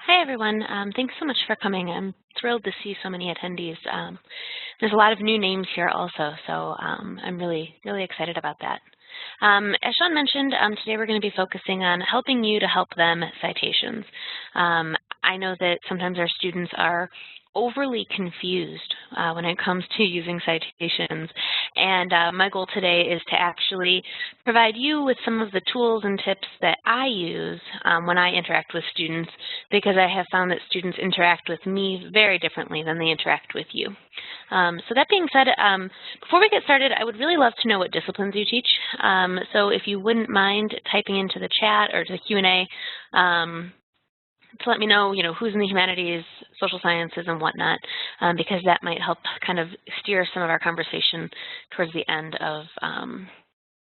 Hi, everyone. Thanks so much for coming. I'm thrilled to see so many attendees. There's a lot of new names here also, so I'm really excited about that. As Sean mentioned, today we're going to be focusing on helping you to help them citations. I know that sometimes our students are overly confused when it comes to using citations, and my goal today is to actually provide you with some of the tools and tips that I use when I interact with students, because I have found that students interact with me very differently than they interact with you. So that being said, before we get started, I would really love to know what disciplines you teach. So if you wouldn't mind typing into the chat or to the Q&A to let me know, who's in the humanities, social sciences, and whatnot, because that might help kind of steer some of our conversation towards the end of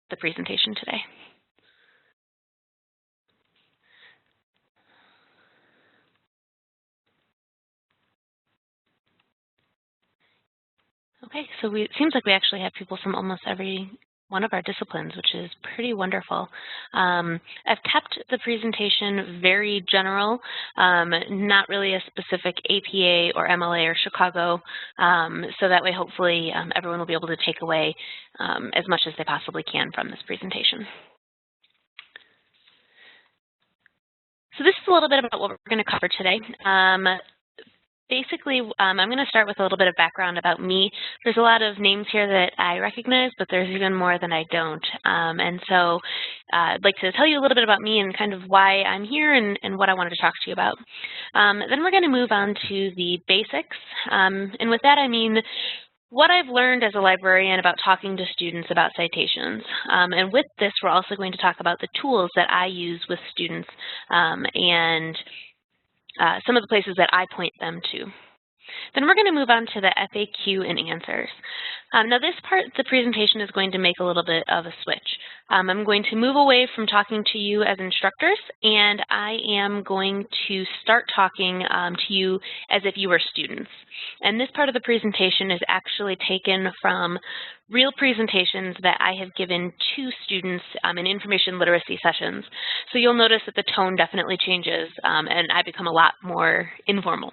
the presentation today. Okay, so it seems like we actually have people from almost every one of our disciplines, which is pretty wonderful. I've kept the presentation very general, not really a specific APA or MLA or Chicago, so that way hopefully everyone will be able to take away as much as they possibly can from this presentation. So this is a little bit about what we're going to cover today. Basically, I'm going to start with a little bit of background about me. There's a lot of names here that I recognize, but there's even more than I don't. And so I'd like to tell you a little bit about me and kind of why I'm here and what I wanted to talk to you about. Then we're going to move on to the basics. And with that, I mean what I've learned as a librarian about talking to students about citations. And with this, we're also going to talk about the tools that I use with students and some of the places that I point them to. Then we're going to move on to the FAQ and answers. Now this part of the presentation is going to make a little bit of a switch. I'm going to move away from talking to you as instructors, and I am going to start talking to you as if you were students. And this part of the presentation is actually taken from real presentations that I have given to students in information literacy sessions. So you'll notice that the tone definitely changes, and I become a lot more informal.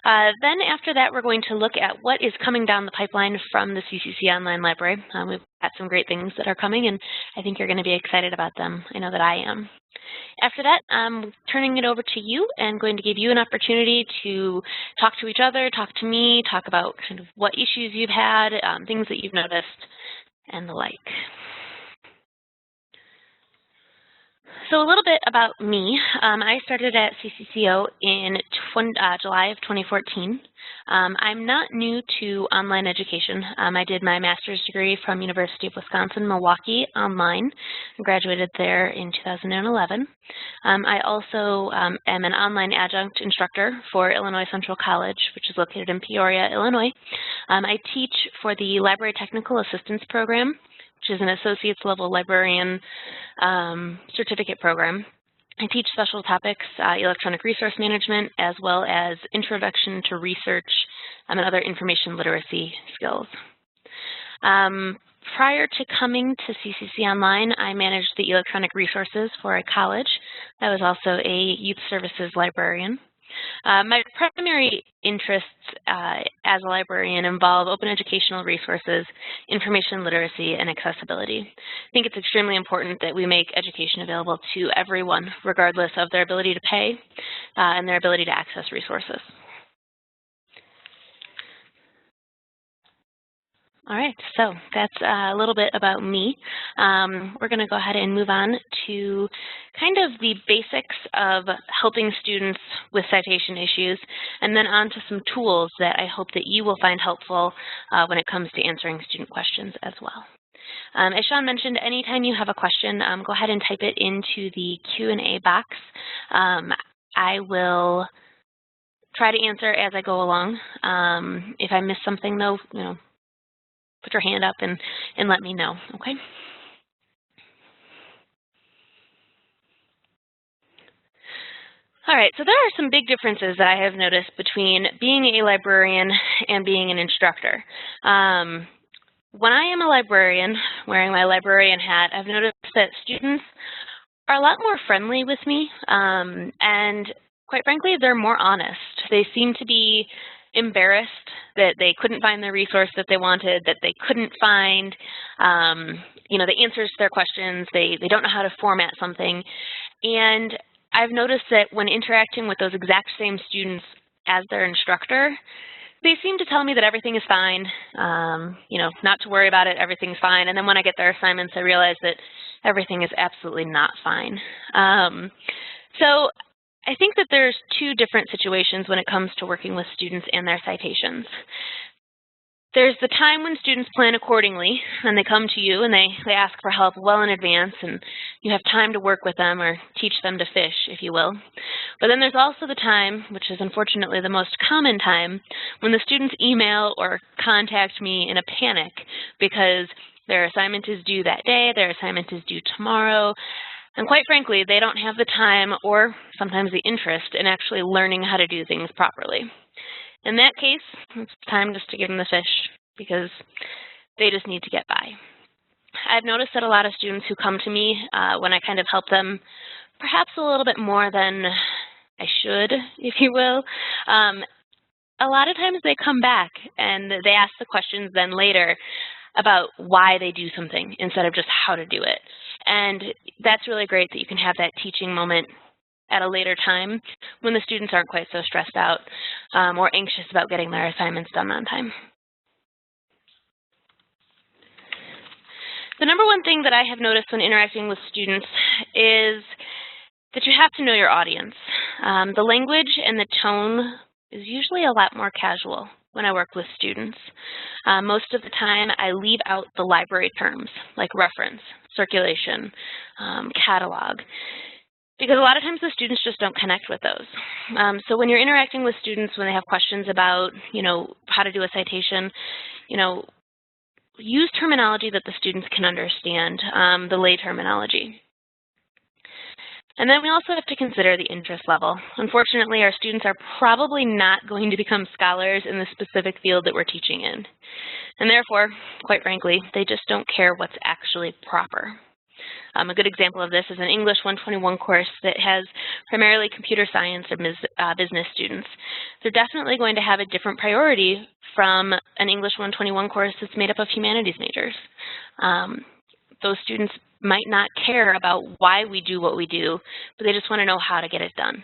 Then after that, we're going to look at what is coming down the pipeline from the CCC Online Library. We've got some great things that are coming, and I think you're going to be excited about them. I know that I am. After that, I'm turning it over to you and going to give you an opportunity to talk to each other, talk to me, talk about kind of what issues you've had, things that you've noticed, and the like. So a little bit about me. I started at CCCO in July of 2014. I'm not new to online education. I did my master's degree from University of Wisconsin-Milwaukee online. I graduated there in 2011. I also am an online adjunct instructor for Illinois Central College, which is located in Peoria, Illinois. I teach for the Library Technical Assistance Program, which is an associate's level librarian certificate program. I teach special topics, electronic resource management, as well as introduction to research and other information literacy skills. Prior to coming to CCC Online, I managed the electronic resources for a college. I was also a youth services librarian. My primary interests as a librarian involve open educational resources, information literacy, and accessibility. I think it's extremely important that we make education available to everyone, regardless of their ability to pay and their ability to access resources. All right, so that's a little bit about me. We're going to go ahead and move on to kind of the basics of helping students with citation issues, and then on to some tools that I hope that you will find helpful when it comes to answering student questions as well. As Sean mentioned, anytime you have a question, go ahead and type it into the Q&A box. I will try to answer as I go along. If I miss something, though, put your hand up and let me know, okay? All right, so there are some big differences that I have noticed between being a librarian and being an instructor. When I am a librarian, wearing my librarian hat, I've noticed that students are a lot more friendly with me, and quite frankly, they're more honest. They seem to be embarrassed that they couldn't find the resource that they wanted, that they couldn't find the answers to their questions. They don't know how to format something. And I've noticed that when interacting with those exact same students as their instructor, they seem to tell me that everything is fine, not to worry about it, everything's fine. And then when I get their assignments, I realize that everything is absolutely not fine. So I think that there's two different situations when it comes to working with students and their citations. There's the time when students plan accordingly, and they come to you and they ask for help well in advance, and you have time to work with them or teach them to fish, if you will. But then there's also the time, which is unfortunately the most common time, when the students email or contact me in a panic because their assignment is due that day, their assignment is due tomorrow, and quite frankly, they don't have the time or sometimes the interest in actually learning how to do things properly. In that case, it's time just to give them the fish because they just need to get by. I've noticed that a lot of students who come to me when I kind of help them perhaps a little bit more than I should, if you will, a lot of times they come back and they ask the questions then later about why they do something instead of just how to do it. And that's really great that you can have that teaching moment at a later time when the students aren't quite so stressed out or anxious about getting their assignments done on time. The number one thing that I have noticed when interacting with students is that you have to know your audience. The language and the tone is usually a lot more casual when I work with students. Most of the time, I leave out the library terms like reference, circulation, catalog, because a lot of times the students just don't connect with those. So when you're interacting with students, when they have questions about, how to do a citation, use terminology that the students can understand, the lay terminology. And then we also have to consider the interest level. Unfortunately, our students are probably not going to become scholars in the specific field that we're teaching in. And therefore, quite frankly, they just don't care what's actually proper. A good example of this is an English 121 course that has primarily computer science or business students. They're definitely going to have a different priority from an English 121 course that's made up of humanities majors. Those students might not care about why we do what we do, but they just want to know how to get it done.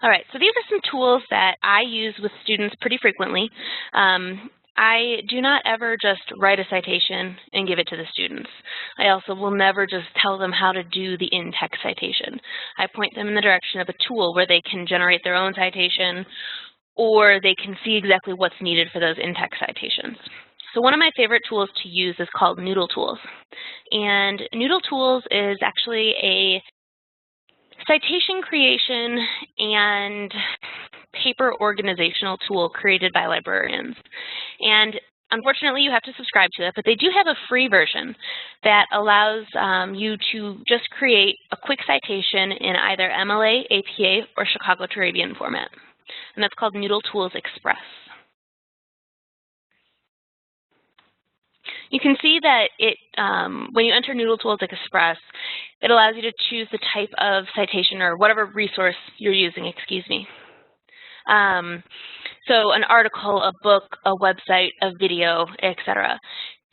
All right, so these are some tools that I use with students pretty frequently. I do not ever just write a citation and give it to the students. I also will never just tell them how to do the in-text citation. I point them in the direction of a tool where they can generate their own citation, or they can see exactly what's needed for those in-text citations. So one of my favorite tools to use is called NoodleTools. And NoodleTools is actually a citation creation and paper organizational tool created by librarians. And unfortunately, you have to subscribe to it, but they do have a free version that allows you to just create a quick citation in either MLA, APA, or Chicago Turabian format. And that's called NoodleTools Express. You can see that when you enter NoodleTools Express, it allows you to choose the type of citation or whatever resource you're using, excuse me. So an article, a book, a website, a video, etc.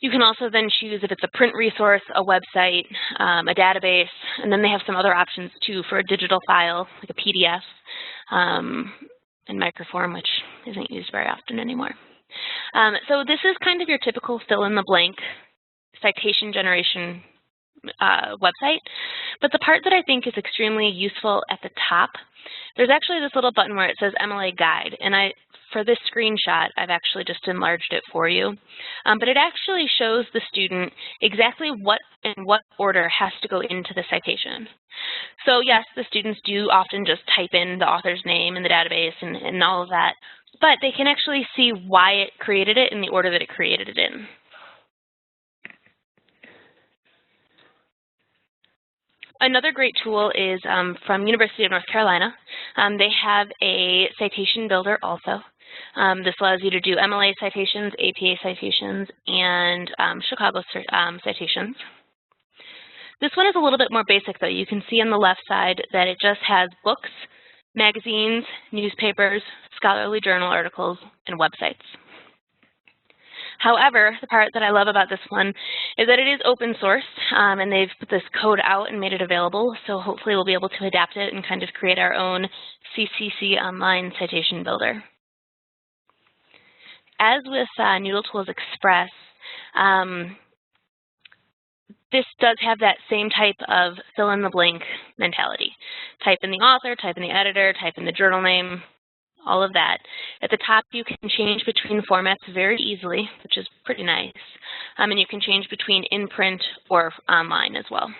You can also then choose if it's a print resource, a website, a database, and then they have some other options too for a digital file, like a PDF, and microform, which isn't used very often anymore. So this is kind of your typical fill-in-the-blank citation generation website. But the part that I think is extremely useful at the top, there's actually this little button where it says MLA Guide. And for this screenshot, I've actually just enlarged it for you. But it actually shows the student exactly what and what order has to go into the citation. So yes, the students do often just type in the author's name in the database and all of that, but they can actually see why it created it in the order that it created it in. Another great tool is from University of North Carolina. They have a Citation Builder also. This allows you to do MLA citations, APA citations, and Chicago citations. This one is a little bit more basic, though. You can see on the left side that it just has books, magazines, newspapers, scholarly journal articles, and websites. However, the part that I love about this one is that it is open source, and they've put this code out and made it available, so hopefully we'll be able to adapt it and kind of create our own CCC Online Citation Builder. As with NoodleTools Express, this does have that same type of fill-in-the-blank mentality. Type in the author, type in the editor, type in the journal name, all of that. At the top, you can change between formats very easily, which is pretty nice. And you can change between in-print or online as well.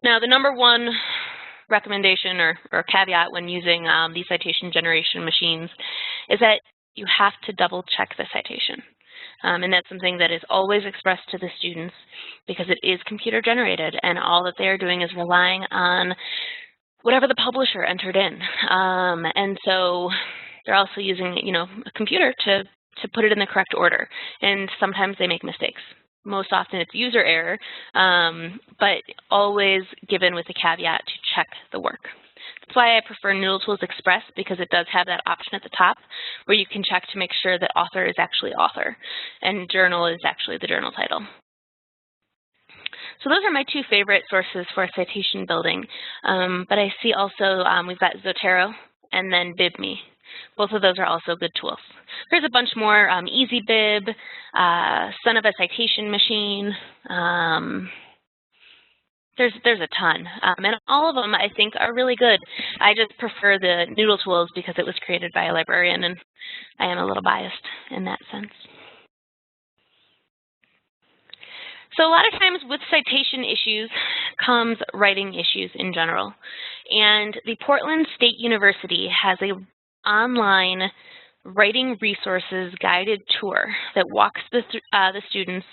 Now, the number one recommendation or caveat when using these citation generation machines is that you have to double-check the citation. And that's something that is always expressed to the students because it is computer-generated, and all that they're doing is relying on whatever the publisher entered in. And so they're also using, a computer to put it in the correct order. And sometimes they make mistakes. Most often it's user error, but always given with the caveat to check the work. That's why I prefer NoodleTools Express, because it does have that option at the top where you can check to make sure that author is actually author and journal is actually the journal title. So those are my two favorite sources for citation building, but I see also we've got Zotero and then BibMe. Both of those are also good tools. There's a bunch more, EasyBib, Son of a Citation Machine. There's a ton, and all of them I think are really good. I just prefer the NoodleTools because it was created by a librarian, and I am a little biased in that sense. So a lot of times with citation issues comes writing issues in general. And the Portland State University has an online writing resources guided tour that walks the students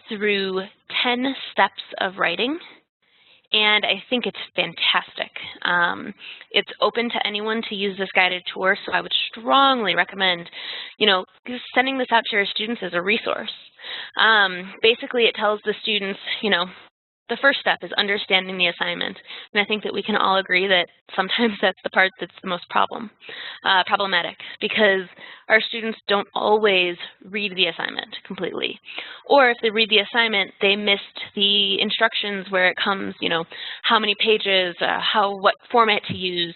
through 10 steps of writing. And I think it's fantastic. It's open to anyone to use this guided tour, so I would strongly recommend, sending this out to your students as a resource. Basically, it tells the students, the first step is understanding the assignment. And I think that we can all agree that sometimes that's the part that's the most problematic, because our students don't always read the assignment completely. Or if they read the assignment, they missed the instructions where it comes, how many pages, what format to use,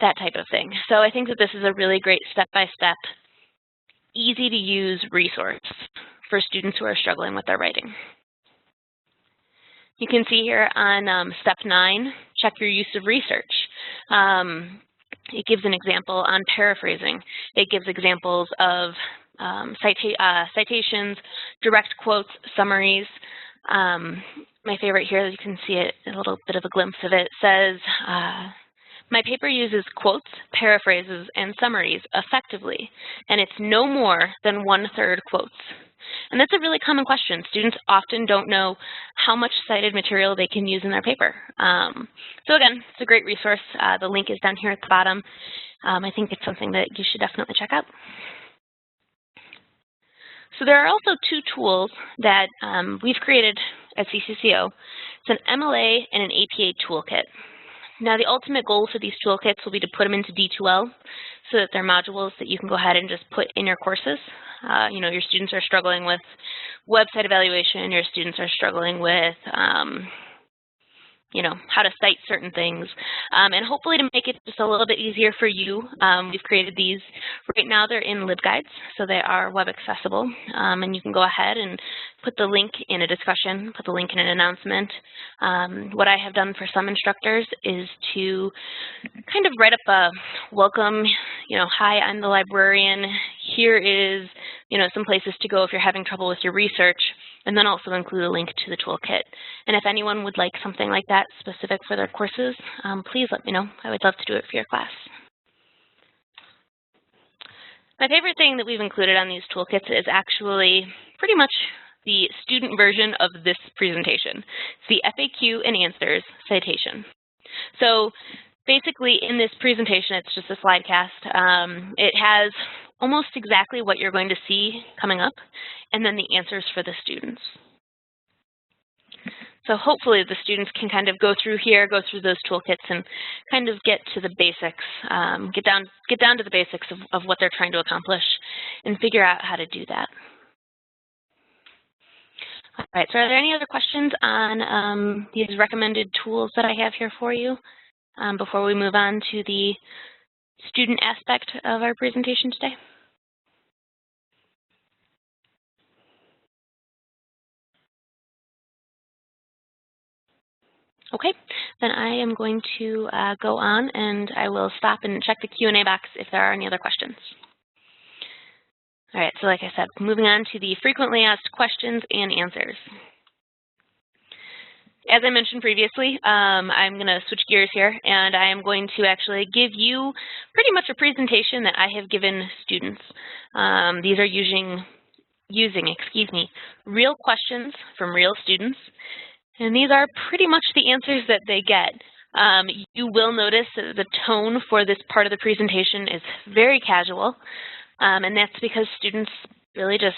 that type of thing. So I think that this is a really great step-by-step, easy-to-use resource for students who are struggling with their writing. You can see here on step 9, check your use of research. It gives an example on paraphrasing. It gives examples of citations, direct quotes, summaries. My favorite here, you can see it, a little bit of a glimpse of it, says, my paper uses quotes, paraphrases, and summaries effectively, and it's no more than 1/3 quotes. And that's a really common question. Students often don't know how much cited material they can use in their paper. So again, it's a great resource. The link is down here at the bottom. I think it's something that you should definitely check out. So there are also two tools that we've created at CCCO. It's an MLA and an APA toolkit. Now, the ultimate goal for these toolkits will be to put them into D2L so that they're modules that you can go ahead and just put in your courses. Your students are struggling with website evaluation, your students are struggling with how to cite certain things. And hopefully to make it just a little bit easier for you, we've created these. Right now they're in LibGuides, so they are web accessible. And you can go ahead and put the link in a discussion, put the link in an announcement. What I have done for some instructors is to kind of write up a welcome, hi, I'm the librarian. Here is, some places to go if you're having trouble with your research, and then also include a link to the toolkit. And if anyone would like something like that specific for their courses, please let me know. I would love to do it for your class. My favorite thing that we've included on these toolkits is actually pretty much the student version of this presentation. It's the FAQ and answers citation. So basically in this presentation, it's just a slide cast. It has almost exactly what you're going to see coming up, and then the answers for the students. So hopefully the students can kind of go through here, go through those toolkits and kind of get to the basics, get down to the basics of what they're trying to accomplish and figure out how to do that. All right, so are there any other questions on these recommended tools that I have here for you before we move on to the student aspect of our presentation today? Okay, then I am going to go on and I will stop and check the Q&A box if there are any other questions. All right, so like I said, moving on to the frequently asked questions and answers. As I mentioned previously, I'm going to switch gears here, and I am going to actually give you pretty much a presentation that I have given students. These are using real questions from real students, and these are pretty much the answers that they get. You will notice that the tone for this part of the presentation is very casual, and that's because students really just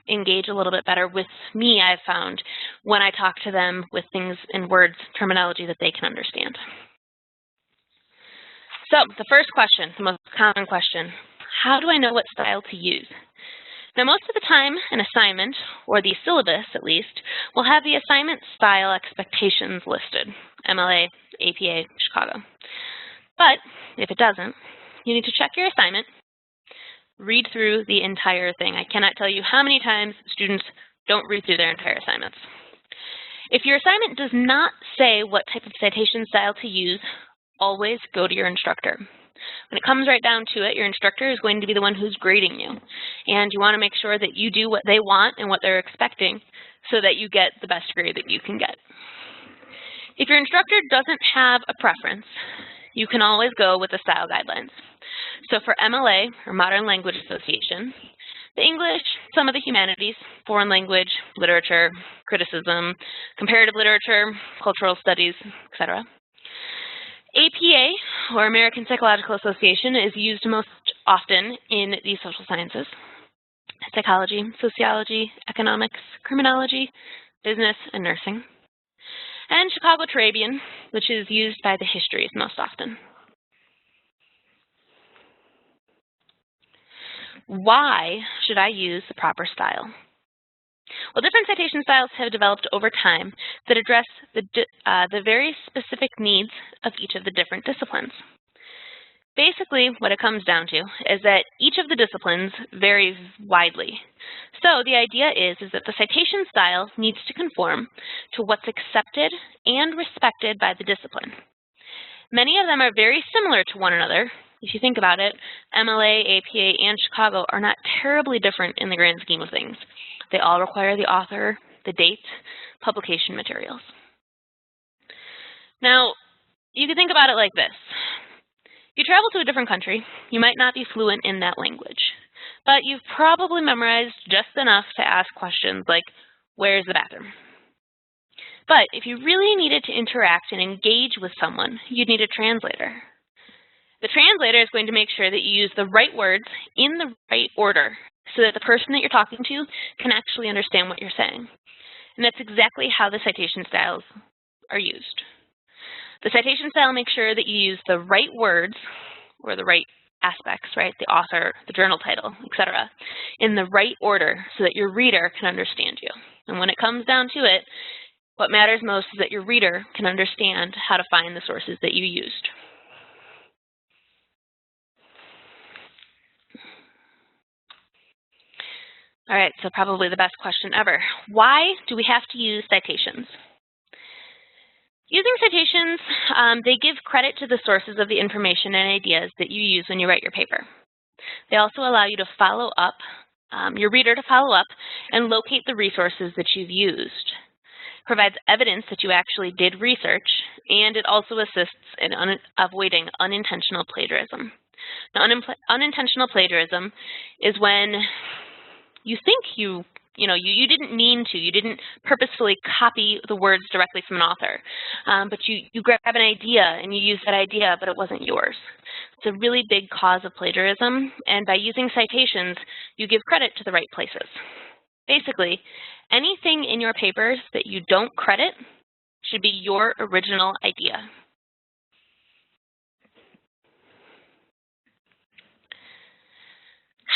engage a little bit better with me, I've found, when I talk to them with things in words, terminology that they can understand. So the first question, the most common question, how do I know what style to use? Now, most of the time, an assignment, or the syllabus at least, will have the assignment style expectations listed, MLA, APA, Chicago. But if it doesn't, you need to check your assignment, read through the entire thing. I cannot tell you how many times students don't read through their entire assignments. If your assignment does not say what type of citation style to use, always go to your instructor. When it comes right down to it, your instructor is going to be the one who's grading you. And you want to make sure that you do what they want and what they're expecting so that you get the best grade that you can get. If your instructor doesn't have a preference, you can always go with the style guidelines. So for MLA, or Modern Language Association, the English, some of the humanities, foreign language, literature, criticism, comparative literature, cultural studies, etc. APA, or American Psychological Association, is used most often in the social sciences, psychology, sociology, economics, criminology, business, and nursing. And Chicago Turabian, which is used by the histories most often. Why should I use the proper style? Well, different citation styles have developed over time that address the very specific needs of each of the different disciplines. Basically, what it comes down to is that each of the disciplines varies widely. So the idea is that the citation style needs to conform to what's accepted and respected by the discipline. Many of them are very similar to one another. If you think about it, MLA, APA, and Chicago are not terribly different in the grand scheme of things. They all require the author, the date, publication materials. Now, you can think about it like this. If you travel to a different country, you might not be fluent in that language, but you've probably memorized just enough to ask questions like, where's the bathroom? But if you really needed to interact and engage with someone, you'd need a translator. The translator is going to make sure that you use the right words in the right order so that the person that you're talking to can actually understand what you're saying. And that's exactly how the citation styles are used. The citation style makes sure that you use the right words or the right aspects, right? The author, the journal title, etc., in the right order so that your reader can understand you. And when it comes down to it, what matters most is that your reader can understand how to find the sources that you used. All right, so probably the best question ever. Why do we have to use citations? Using citations, they give credit to the sources of the information and ideas that you use when you write your paper. They also allow you to follow up, your reader to follow up and locate the resources that you've used. It provides evidence that you actually did research, and it also assists in avoiding unintentional plagiarism. Now, unintentional plagiarism is when you think you didn't mean to, you didn't purposefully copy the words directly from an author, but you grab an idea and you use that idea, but it wasn't yours. It's a really big cause of plagiarism, and by using citations, you give credit to the right places. Basically, anything in your papers that you don't credit should be your original idea.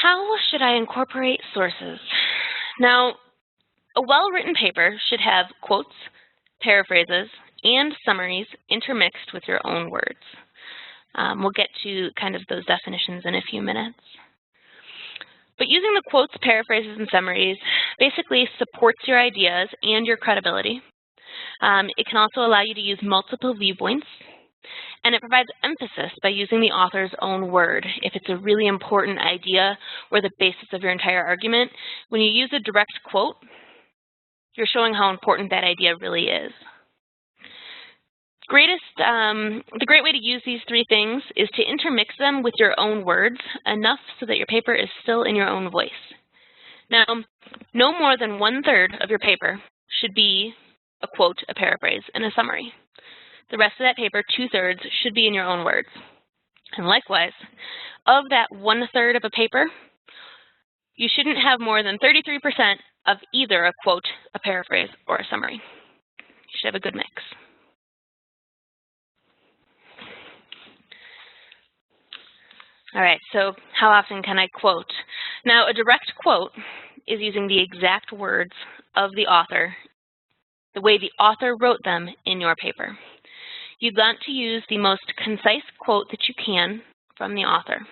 How should I incorporate sources? Now, a well-written paper should have quotes, paraphrases, and summaries intermixed with your own words. We'll get to kind of those definitions in a few minutes. But using the quotes, paraphrases, and summaries basically supports your ideas and your credibility. It can also allow you to use multiple viewpoints, and it provides emphasis by using the author's own word. If it's a really important idea or the basis of your entire argument, when you use a direct quote, you're showing how important that idea really is. The great way to use these three things is to intermix them with your own words enough so that your paper is still in your own voice. Now, no more than 1/3 of your paper should be a quote, a paraphrase, and a summary. The rest of that paper, 2/3, should be in your own words. And likewise, of that 1/3 of a paper, you shouldn't have more than 33% of either a quote, a paraphrase, or a summary. You should have a good mix. All right, so how often can I quote? Now, a direct quote is using the exact words of the author, the way the author wrote them in your paper. You'd want to use the most concise quote that you can from the author.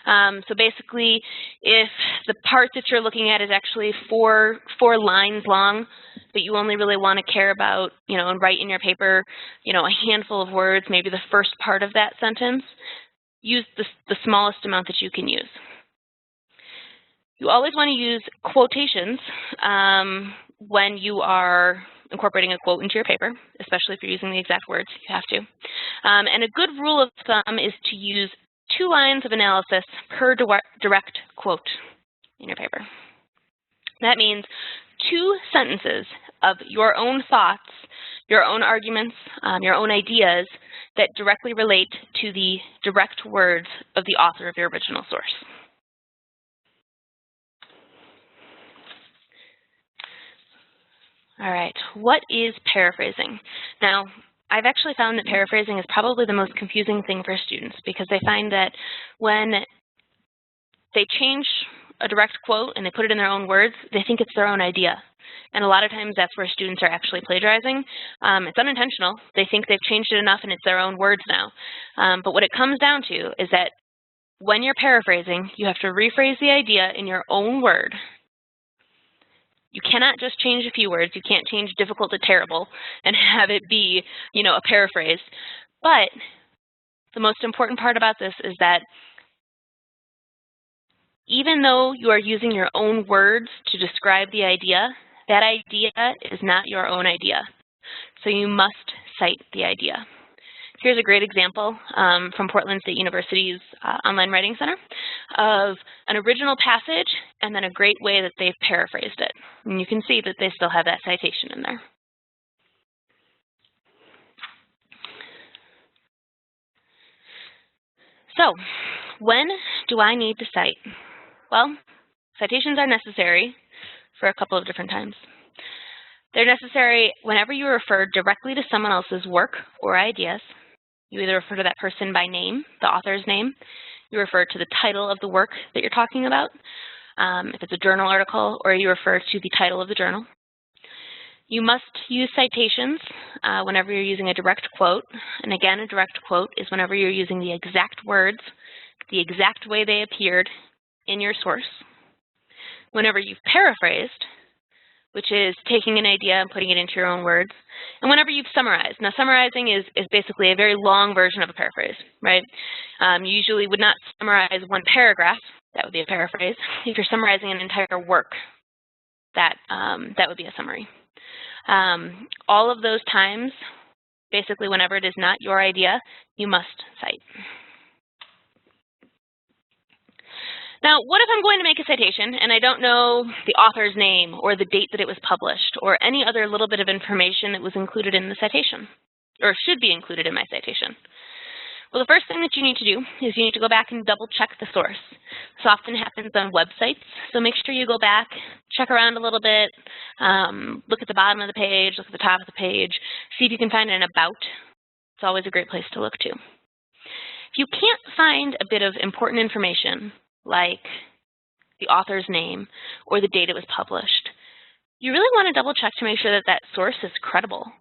So basically, if the part that you're looking at is actually four lines long, but you only really want to care about, and write in your paper, a handful of words, maybe the first part of that sentence, use the smallest amount that you can use. You always want to use quotations when you are incorporating a quote into your paper, especially if you're using the exact words, you have to. And a good rule of thumb is to use 2 lines of analysis per direct quote in your paper. That means 2 sentences of your own thoughts, your own arguments, your own ideas that directly relate to the direct words of the author of your original source. All right, what is paraphrasing? Now, I've actually found that paraphrasing is probably the most confusing thing for students because they find that when they change a direct quote and they put it in their own words, they think it's their own idea. And a lot of times that's where students are actually plagiarizing. It's unintentional. They think they've changed it enough and it's their own words now. But what it comes down to is that when you're paraphrasing, you have to rephrase the idea in your own word. You cannot just change a few words. You can't change difficult to terrible and have it be, a paraphrase. But the most important part about this is that even though you are using your own words to describe the idea, that idea is not your own idea. So you must cite the idea. Here's a great example from Portland State University's Online Writing Center of an original passage and then a great way that they've paraphrased it. And you can see that they still have that citation in there. So, when do I need to cite? Well, citations are necessary for a couple of different times. They're necessary whenever you refer directly to someone else's work or ideas. You either refer to that person by name, the author's name, you refer to the title of the work that you're talking about, if it's a journal article, or you refer to the title of the journal. You must use citations whenever you're using a direct quote. And again, a direct quote is whenever you're using the exact words, the exact way they appeared in your source. Whenever you've paraphrased, which is taking an idea and putting it into your own words, and whenever you've summarized. Now, summarizing is basically a very long version of a paraphrase, right? You usually would not summarize one paragraph. That would be a paraphrase. If you're summarizing an entire work, that would be a summary. All of those times, basically whenever it is not your idea, you must cite. Now, what if I'm going to make a citation and I don't know the author's name or the date that it was published or any other little bit of information that was included in the citation or should be included in my citation? Well, the first thing that you need to do is you need to go back and double check the source. This often happens on websites, so make sure you go back, check around a little bit, look at the bottom of the page, look at the top of the page, see if you can find an about. It's always a great place to look to. If you can't find a bit of important information, like the author's name or the date it was published, you really want to double check to make sure that that source is credible.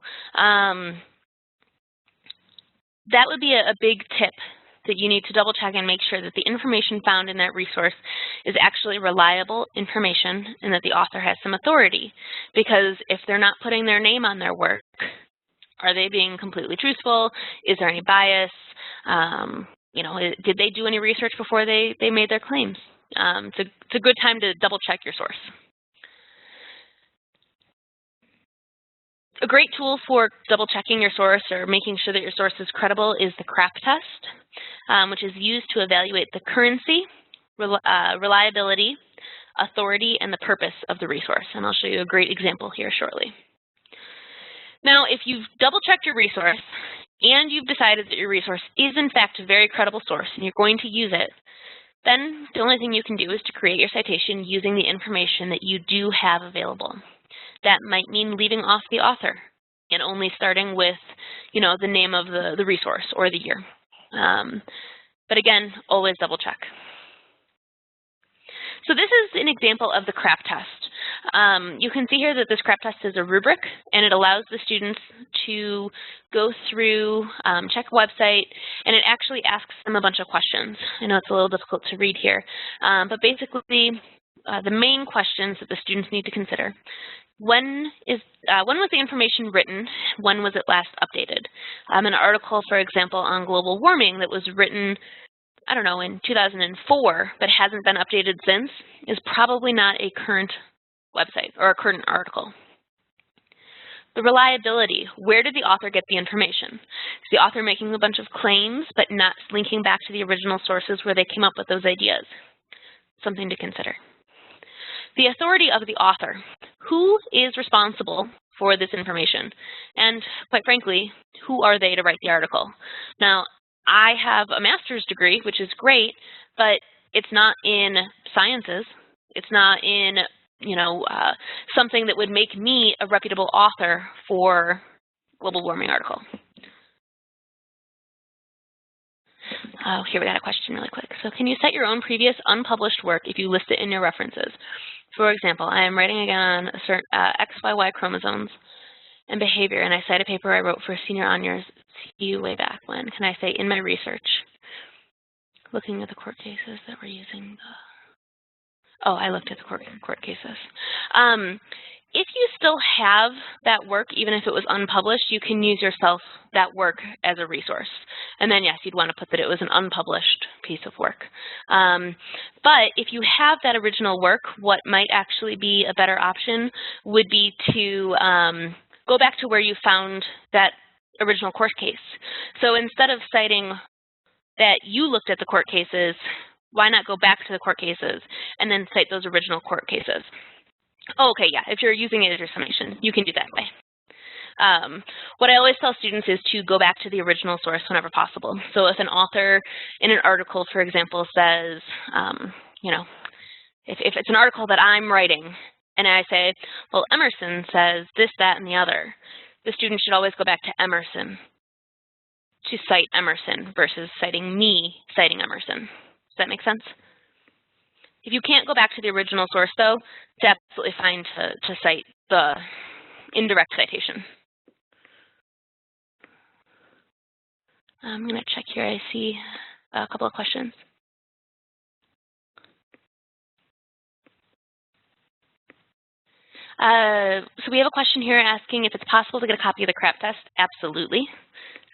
That would be a big tip that you need to double check and make sure that the information found in that resource is actually reliable information and that the author has some authority. Because if they're not putting their name on their work, are they being completely truthful? Is there any bias? You know, did they do any research before they made their claims? It's a good time to double check your source. A great tool for double checking your source or making sure that your source is credible is the CRAP test, which is used to evaluate the currency, reliability, authority, and the purpose of the resource. And I'll show you a great example here shortly. Now, if you've double checked your resource and you've decided that your resource is in fact a very credible source and you're going to use it, then the only thing you can do is to create your citation using the information that you do have available. That might mean leaving off the author and only starting with, you know, the name of the resource or the year. But again, always double check. So this is an example of the CRAP test. You can see here that this CRAP test is a rubric, and it allows the students to go through, check a website, and it actually asks them a bunch of questions. I know it's a little difficult to read here, but basically the main questions that the students need to consider. When was the information written? When was it last updated? An article, for example, on global warming that was written, I don't know, in 2004, but hasn't been updated since, is probably not a current website or a current article. The reliability, where did the author get the information? Is the author making a bunch of claims but not linking back to the original sources where they came up with those ideas? Something to consider. The authority of the author. Who is responsible for this information? And quite frankly, who are they to write the article? Now, I have a master's degree, which is great, but it's not in sciences. It's not in, you know, something that would make me a reputable author for global warming article. Oh, here we got a question really quick. So can you cite your own previous unpublished work if you list it in your references? For example, I am writing again on a certain XYY chromosomes and behavior, and I cite a paper I wrote for senior honors CU way back when. Can I say in my research, looking at the court cases that we're using the, I looked at the court cases. If you still have that work, even if it was unpublished, you can use that work as a resource. And then, yes, you'd want to put that it was an unpublished piece of work. But if you have that original work, what might actually be a better option would be to go back to where you found that original court case. So instead of citing that you looked at the court cases, why not go back to the court cases and then cite those original court cases? Oh, okay, yeah, if you're using it as your summation, you can do that way. What I always tell students is to go back to the original source whenever possible. So if an author in an article, for example, says, you know, if it's an article that I'm writing and I say, well, Emerson says this, that, and the other, the student should always go back to Emerson to cite Emerson versus citing me citing Emerson. Does that make sense? If you can't go back to the original source, though, it's absolutely fine to cite the indirect citation. I'm going to check here. I see a couple of questions. So we have a question here asking if it's possible to get a copy of the CRAP test. Absolutely.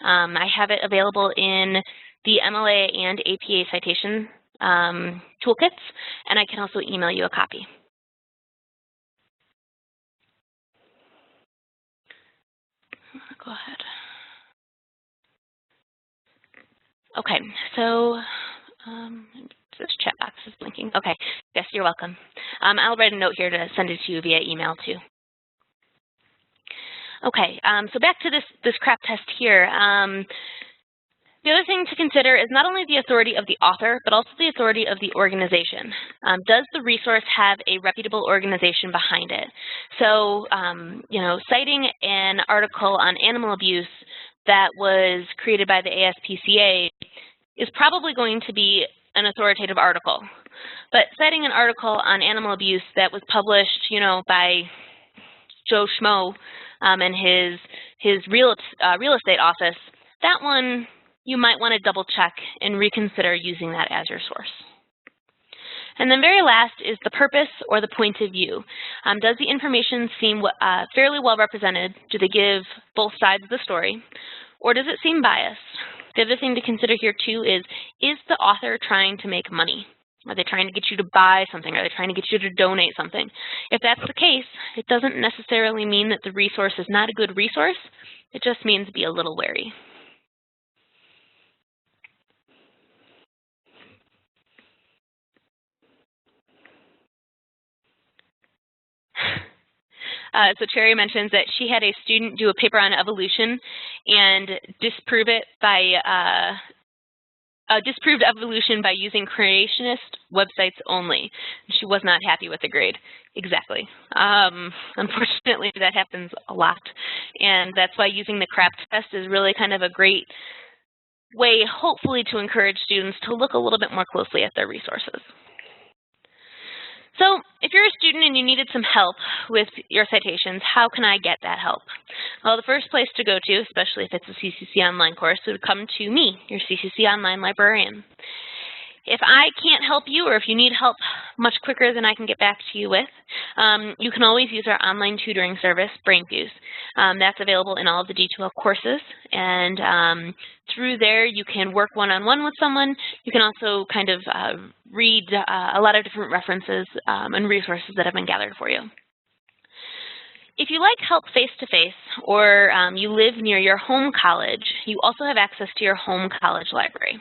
I have it available in the MLA and APA citation toolkits, and I can also email you a copy. Go ahead. Okay, so this chat box is blinking. Okay, yes, you're welcome. I'll write a note here to send it to you via email too. Okay, so back to this CRAP test here. The other thing to consider is not only the authority of the author, but also the authority of the organization. Does the resource have a reputable organization behind it? So, citing an article on animal abuse that was created by the ASPCA is probably going to be an authoritative article. But citing an article on animal abuse that was published, by Joe Schmo and his real estate office, that one you might want to double check and reconsider using that as your source. And then very last is the purpose or the point of view. Does the information seem fairly well represented? Do they give both sides of the story? Or does it seem biased? The other thing to consider here too is the author trying to make money? Are they trying to get you to buy something? Are they trying to get you to donate something? If that's the case, it doesn't necessarily mean that the resource is not a good resource. It just means be a little wary. So Cherry mentions that she had a student do a paper on evolution and disproved evolution by using creationist websites only. She was not happy with the grade. Exactly. Unfortunately, that happens a lot. And that's why using the CRAP test is really kind of a great way, hopefully, to encourage students to look a little bit more closely at their resources. So if you're a student and you needed some help with your citations, how can I get that help? Well, the first place to go to, especially if it's a CCC online course, would come to me, your CCC online librarian. If I can't help you, or if you need help much quicker than I can get back to you with, you can always use our online tutoring service, BrainFuse. That's available in all of the D2L courses, and through there you can work one-on-one with someone. You can also kind of read a lot of different references and resources that have been gathered for you. If you like help face-to-face, or you live near your home college, you also have access to your home college library.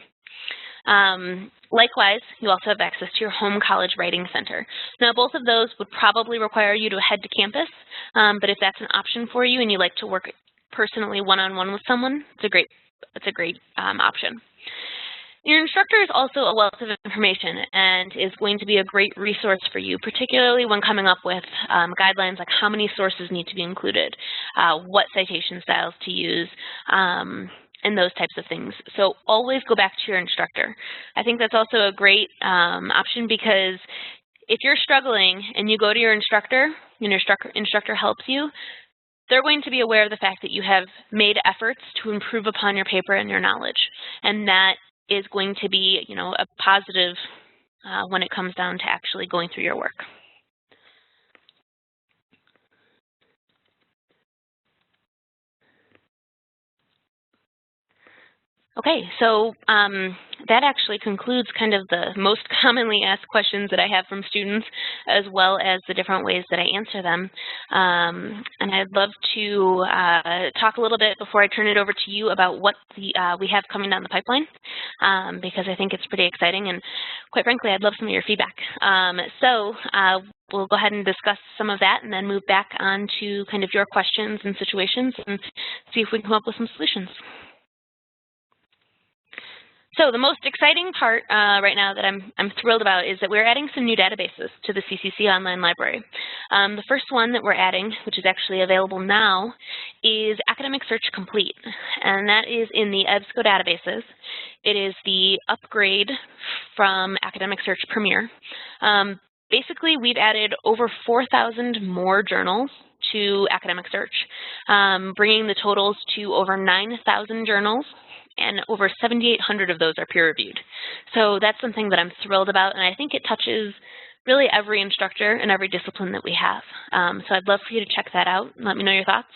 Likewise, you also have access to your home college writing center. Now, both of those would probably require you to head to campus, but if that's an option for you and you like to work personally one-on-one with someone, it's a great option. Your instructor is also a wealth of information and is going to be a great resource for you, particularly when coming up with guidelines like how many sources need to be included, what citation styles to use, and those types of things. So always go back to your instructor. I think that's also a great option, because if you're struggling and you go to your instructor and your instructor helps you, they're going to be aware of the fact that you have made efforts to improve upon your paper and your knowledge. And that is going to be, a positive when it comes down to actually going through your work. Okay, so that actually concludes kind of the most commonly asked questions that I have from students, as well as the different ways that I answer them. And I'd love to talk a little bit before I turn it over to you about what we have coming down the pipeline, because I think it's pretty exciting, and quite frankly, I'd love some of your feedback. We'll go ahead and discuss some of that and then move back on to kind of your questions and situations and see if we can come up with some solutions. So the most exciting part right now that I'm thrilled about is that we're adding some new databases to the CCC Online Library. The first one that we're adding, which is actually available now, is Academic Search Complete, and that is in the EBSCO databases. It is the upgrade from Academic Search Premier. Basically, we've added over 4,000 more journals to Academic Search, bringing the totals to over 9,000 journals, and over 7,800 of those are peer-reviewed. So that's something that I'm thrilled about, and I think it touches really every instructor and every discipline that we have. So I'd love for you to check that out and let me know your thoughts.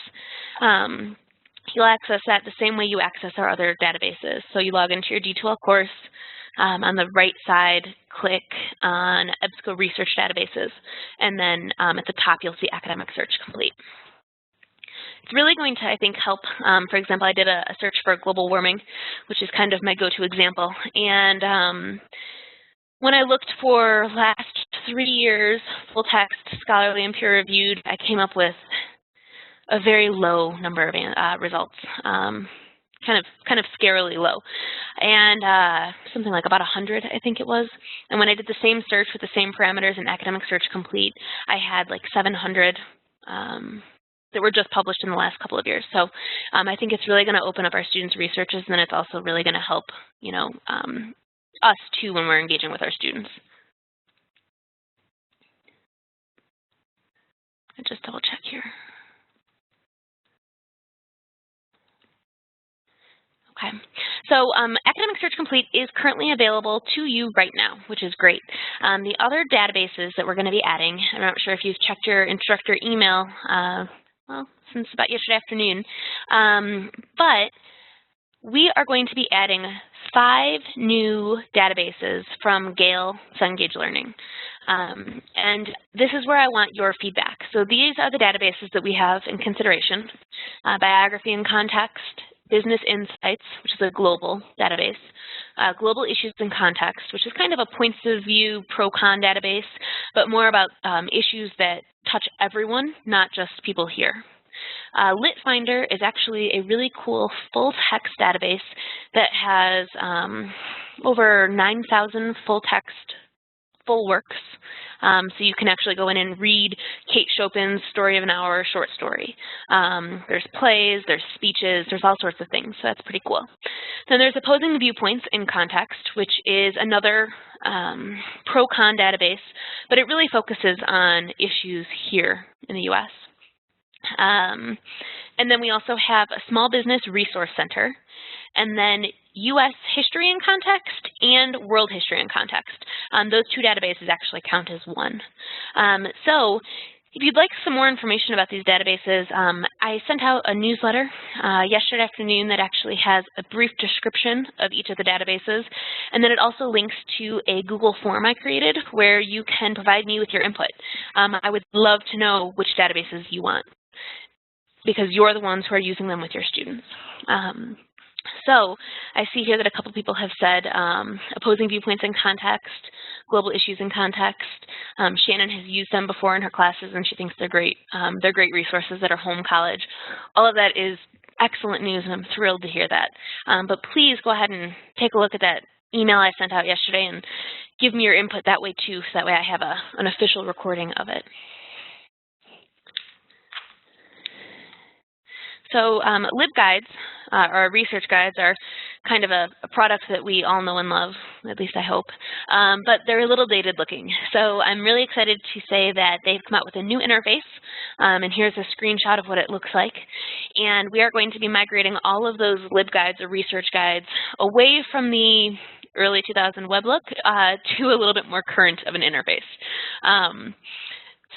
You'll access that the same way you access our other databases. So you log into your D2L course. On the right side, click on EBSCO Research Databases, and then at the top you'll see Academic Search Complete. It's really going to, I think, help. For example, I did a search for global warming, which is kind of my go-to example. And when I looked for last 3 years, full text, scholarly, and peer-reviewed, I came up with a very low number of results. kind of scarily low. And something like about 100, I think it was. And when I did the same search with the same parameters in Academic Search Complete, I had like 700 that were just published in the last couple of years. So I think it's really going to open up our students' researches, and then it's also really going to help, you know, us too when we're engaging with our students. I'll just double check here. Okay, so Academic Search Complete is currently available to you right now, which is great. The other databases that we're going to be adding, I'm not sure if you've checked your instructor email, well, since about yesterday afternoon, but we are going to be adding 5 new databases from Gale Cengage Learning. And this is where I want your feedback. So these are the databases that we have in consideration: Biography and Context, Business Insights, which is a global database, Global Issues and Context, which is kind of a points of view pro-con database, but more about issues that touch everyone, not just people here. Lit Finder is actually a really cool full-text database that has over 9,000 full-text full works. So you can actually go in and read Kate Chopin's Story of an Hour short story. There's plays, there's speeches, there's all sorts of things, so that's pretty cool. Then there's Opposing Viewpoints in Context, which is another pro-con database, but it really focuses on issues here in the U.S. And then we also have a Small Business Resource Center, and then U.S. History in Context and World History in Context. Those 2 databases actually count as one. So if you'd like some more information about these databases, I sent out a newsletter yesterday afternoon that actually has a brief description of each of the databases, and then it also links to a Google form I created where you can provide me with your input. I would love to know which databases you want, because you're the ones who are using them with your students. So I see here that a couple people have said Opposing Viewpoints in Context, Global Issues in Context. Shannon has used them before in her classes, and she thinks they're great. They're great resources at her home college. All of that is excellent news, and I'm thrilled to hear that. But please go ahead and take a look at that email I sent out yesterday and give me your input that way too, so that way I have an official recording of it. So LibGuides, or research guides, are kind of a product that we all know and love, at least I hope, but they're a little dated looking. So I'm really excited to say that they've come out with a new interface, and here's a screenshot of what it looks like. And we are going to be migrating all of those LibGuides or research guides away from the early 2000 web look to a little bit more current of an interface.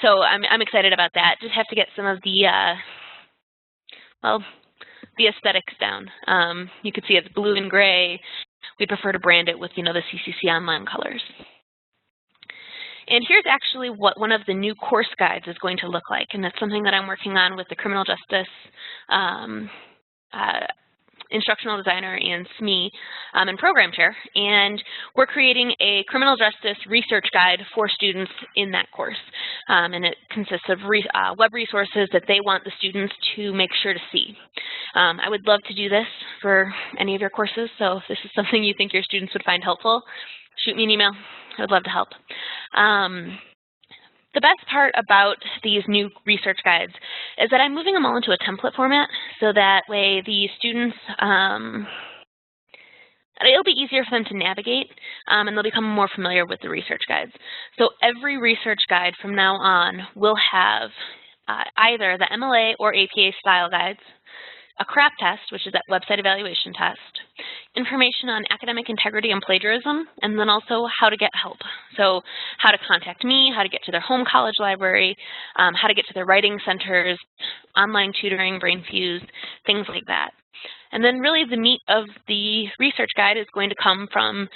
So I'm excited about that. Just have to get some of the well, the aesthetics down. You can see it's blue and gray. We prefer to brand it with, you know, the CCC Online colors. And here's actually what one of the new course guides is going to look like, and that's something that I'm working on with the Criminal Justice instructional designer and SME and program chair, and we're creating a criminal justice research guide for students in that course, and it consists of web resources that they want the students to make sure to see. I would love to do this for any of your courses, so if this is something you think your students would find helpful, shoot me an email. I would love to help. The best part about these new research guides is that I'm moving them all into a template format, so that way the students, it'll be easier for them to navigate, and they'll become more familiar with the research guides. So every research guide from now on will have either the MLA or APA style guides, a CRAP test, which is that website evaluation test, information on academic integrity and plagiarism, and then also how to get help. So how to contact me, how to get to their home college library, how to get to their writing centers, online tutoring, BrainFuse, things like that. And then really the meat of the research guide is going to come from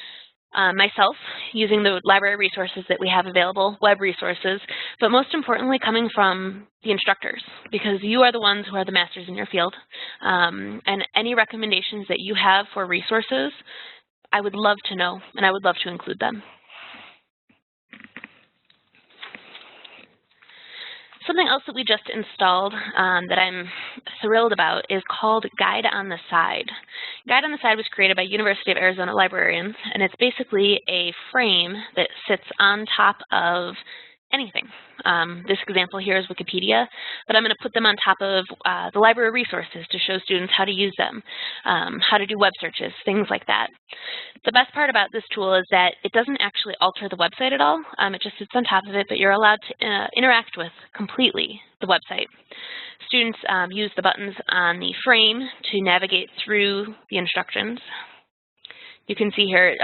myself using the library resources that we have available, web resources, but most importantly coming from the instructors, because you are the ones who are the masters in your field. And any recommendations that you have for resources, I would love to know, and I would love to include them. Something else that we just installed that I'm thrilled about is called Guide on the Side. Guide on the Side was created by University of Arizona librarians, and it's basically a frame that sits on top of anything. This example here is Wikipedia, but I'm going to put them on top of the library resources to show students how to use them, how to do web searches, things like that. The best part about this tool is that it doesn't actually alter the website at all. It just sits on top of it, but you're allowed to interact with completely the website. Students use the buttons on the frame to navigate through the instructions. You can see here,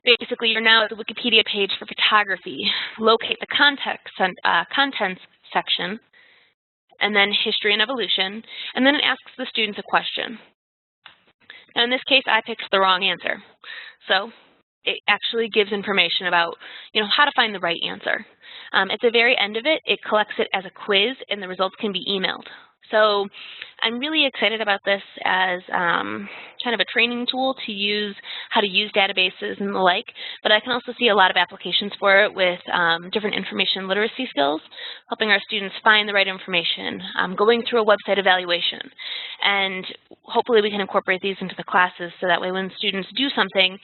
basically, you're now at the Wikipedia page for photography. Locate the contents section, and then history and evolution, and then it asks the students a question. Now, in this case, I picked the wrong answer. So it actually gives information about, how to find the right answer. At the very end of it, it collects it as a quiz, and the results can be emailed. So I'm really excited about this as kind of a training tool to use how to use databases and the like, but I can also see a lot of applications for it with different information literacy skills, helping our students find the right information, going through a website evaluation, and hopefully we can incorporate these into the classes so that way when students do something,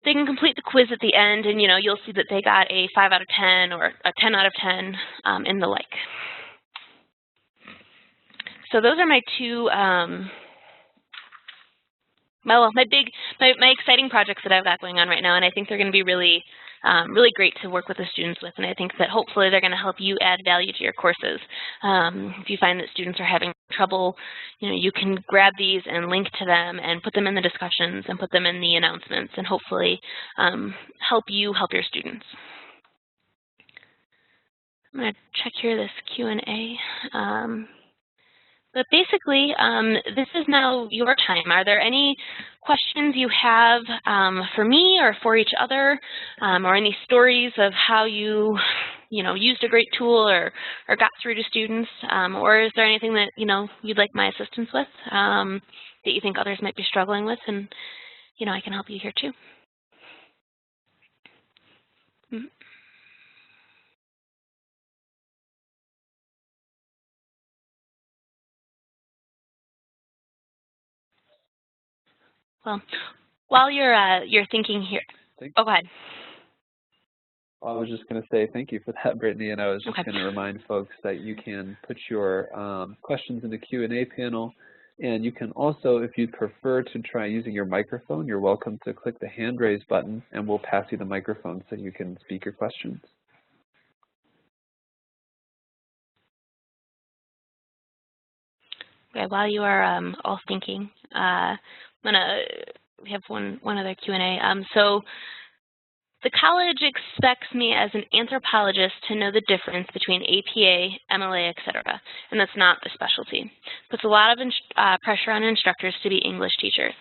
they can complete the quiz at the end and you'll see that they got a 5 out of 10 or a 10 out of 10 and the like. So those are my two, my exciting projects that I've got going on right now, and I think they're going to be really, really great to work with the students with, and I think that hopefully they're going to help you add value to your courses. If you find that students are having trouble, you can grab these and link to them and put them in the discussions and put them in the announcements and hopefully help you help your students. I'm going to check here this Q&A. But basically, this is now your time. Are there any questions you have for me or for each other, or any stories of how you used a great tool or got through to students, or is there anything that you'd like my assistance with that you think others might be struggling with, and I can help you here too. Mm-hmm. Well, while you're thinking here, oh, go ahead. I was just going to say thank you for that, Brittany, and I was just going to remind folks that you can put your questions in the Q&A panel, and you can also, if you'd prefer to try using your microphone, you're welcome to click the hand raise button, and we'll pass you the microphone so you can speak your questions. Okay, while you are all thinking, we have one other Q&A. So the college expects me as an anthropologist to know the difference between APA, MLA, etc., and that's not the specialty. Puts a lot of pressure on instructors to be English teachers.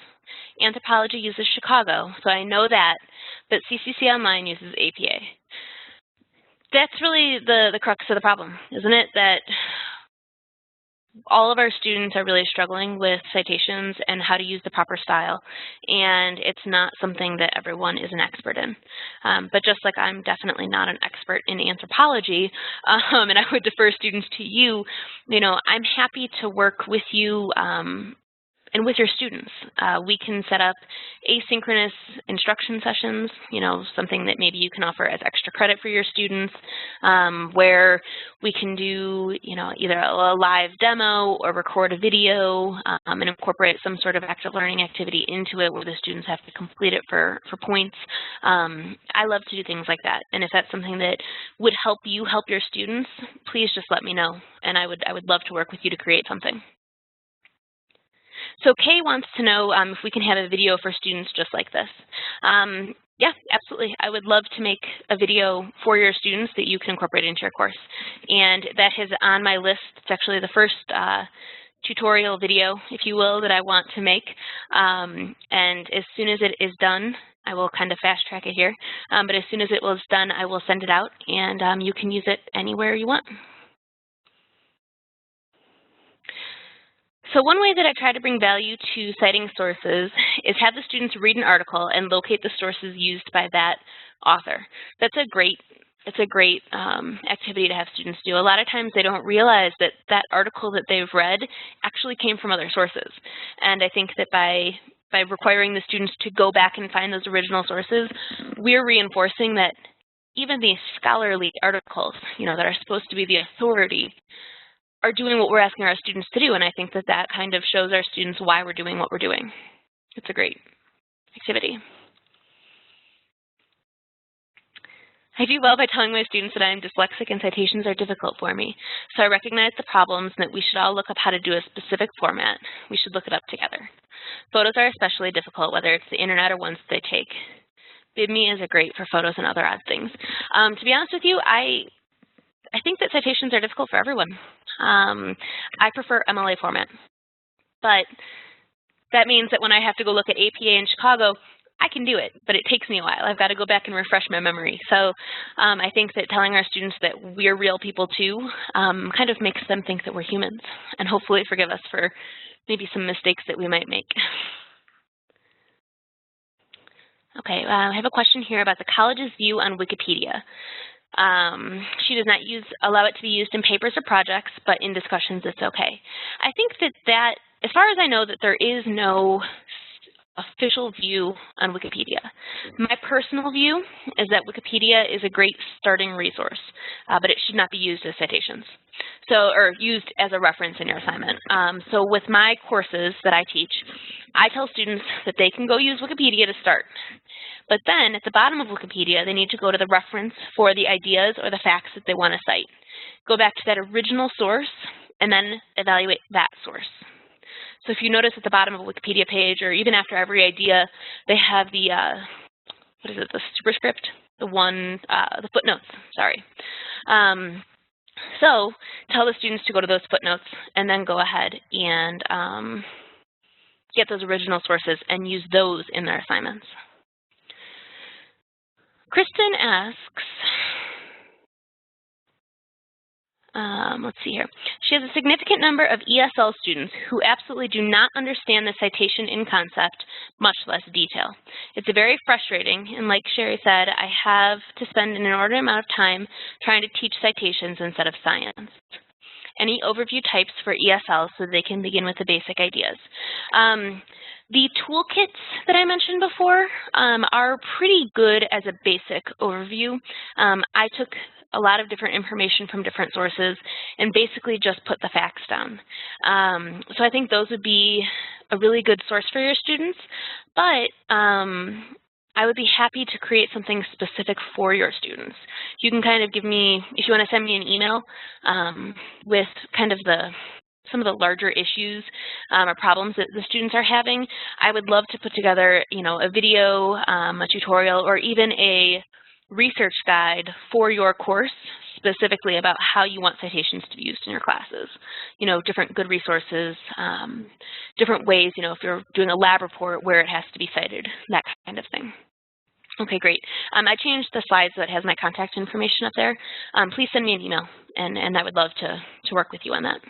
Anthropology uses Chicago, so I know that, but CCC Online uses APA. That's really the crux of the problem, isn't it? That all of our students are really struggling with citations and how to use the proper style, and it's not something that everyone is an expert in. But just like I'm definitely not an expert in anthropology, and I would defer students to you, I'm happy to work with you and with your students. We can set up asynchronous instruction sessions, something that maybe you can offer as extra credit for your students, where we can do, either a live demo or record a video and incorporate some sort of active learning activity into it where the students have to complete it for points. I love to do things like that. And if that's something that would help you help your students, please just let me know. And I would love to work with you to create something. So Kay wants to know if we can have a video for students just like this. Yeah, absolutely. I would love to make a video for your students that you can incorporate into your course. And that is on my list. It's actually the first tutorial video, if you will, that I want to make. And as soon as it is done, I will kind of fast track it here. But as soon as it was done, I will send it out, and you can use it anywhere you want. So one way that I try to bring value to citing sources is have the students read an article and locate the sources used by that author. That's a great it's a great activity to have students do. A lot of times they don't realize that that article that they've read actually came from other sources. And I think that by requiring the students to go back and find those original sources, we're reinforcing that even these scholarly articles, that are supposed to be the authority, are doing what we're asking our students to do. And I think that that kind of shows our students why we're doing what we're doing. It's a great activity. I do well by telling my students that I am dyslexic and citations are difficult for me. So I recognize the problems and that we should all look up how to do a specific format. We should look it up together. Photos are especially difficult, whether it's the internet or ones they take. BibMe is great for photos and other odd things. To be honest with you, I think that citations are difficult for everyone. I prefer MLA format. But that means that when I have to go look at APA in Chicago, I can do it, but it takes me a while. I've got to go back and refresh my memory. So I think that telling our students that we're real people too kind of makes them think that we're humans and hopefully forgive us for maybe some mistakes that we might make. Okay, I have a question here about the college's view on Wikipedia. She does not allow it to be used in papers or projects, but in discussions it's okay. I think that as far as I know, that there is no official view on Wikipedia. My personal view is that Wikipedia is a great starting resource, but it should not be used as citations. Or used as a reference in your assignment. So with my courses that I teach, I tell students that they can go use Wikipedia to start. But then at the bottom of Wikipedia, they need to go to the reference for the ideas or the facts that they want to cite. Go back to that original source and then evaluate that source. So if you notice at the bottom of a Wikipedia page, or even after every idea, they have the, the superscript? The footnotes, sorry. So tell the students to go to those footnotes and then go ahead and get those original sources and use those in their assignments. Kristen asks, let's see here. She has a significant number of ESL students who absolutely do not understand the citation in concept, much less detail. It's very frustrating, and like Sherry said, I have to spend an inordinate amount of time trying to teach citations instead of science. Any overview types for ESL so they can begin with the basic ideas. The toolkits that I mentioned before are pretty good as a basic overview. I took a lot of different information from different sources and basically just put the facts down. So I think those would be a really good source for your students, but I would be happy to create something specific for your students. You can kind of give me, if you want to send me an email with kind of some of the larger issues or problems that the students are having, I would love to put together, a video, a tutorial, or even a research guide for your course specifically about how you want citations to be used in your classes. Different good resources, different ways, if you're doing a lab report where it has to be cited, that kind of thing. Okay, great. I changed the slides so it has my contact information up there. Please send me an email, and I would love to work with you on that.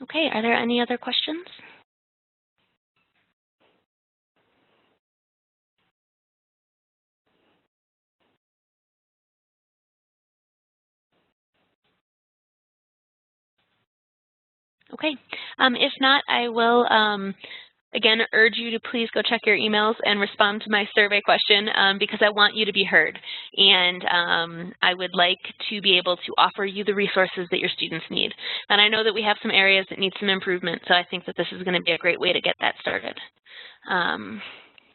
Okay, are there any other questions? Okay, if not, I will again urge you to please go check your emails and respond to my survey question because I want you to be heard. And I would like to be able to offer you the resources that your students need. And I know that we have some areas that need some improvement, so I think that this is going to be a great way to get that started.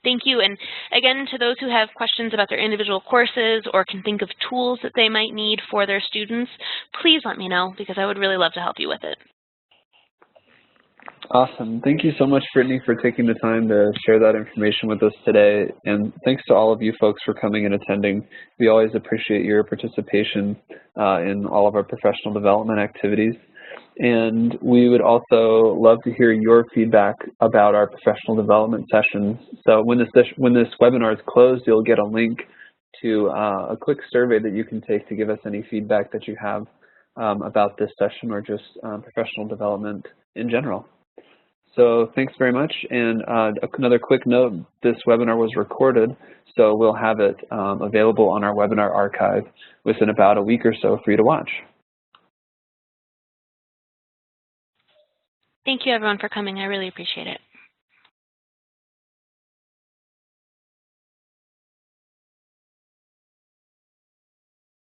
Thank you. And again, to those who have questions about their individual courses or can think of tools that they might need for their students, please let me know because I would really love to help you with it. Awesome. Thank you so much, Brittany, for taking the time to share that information with us today. And thanks to all of you folks for coming and attending. We always appreciate your participation in all of our professional development activities. And we would also love to hear your feedback about our professional development sessions. So when this webinar is closed, you'll get a link to a quick survey that you can take to give us any feedback that you have about this session or just professional development in general. So thanks very much. And another quick note, this webinar was recorded, so we'll have it available on our webinar archive within about a week or so for you to watch. Thank you, everyone, for coming. I really appreciate it.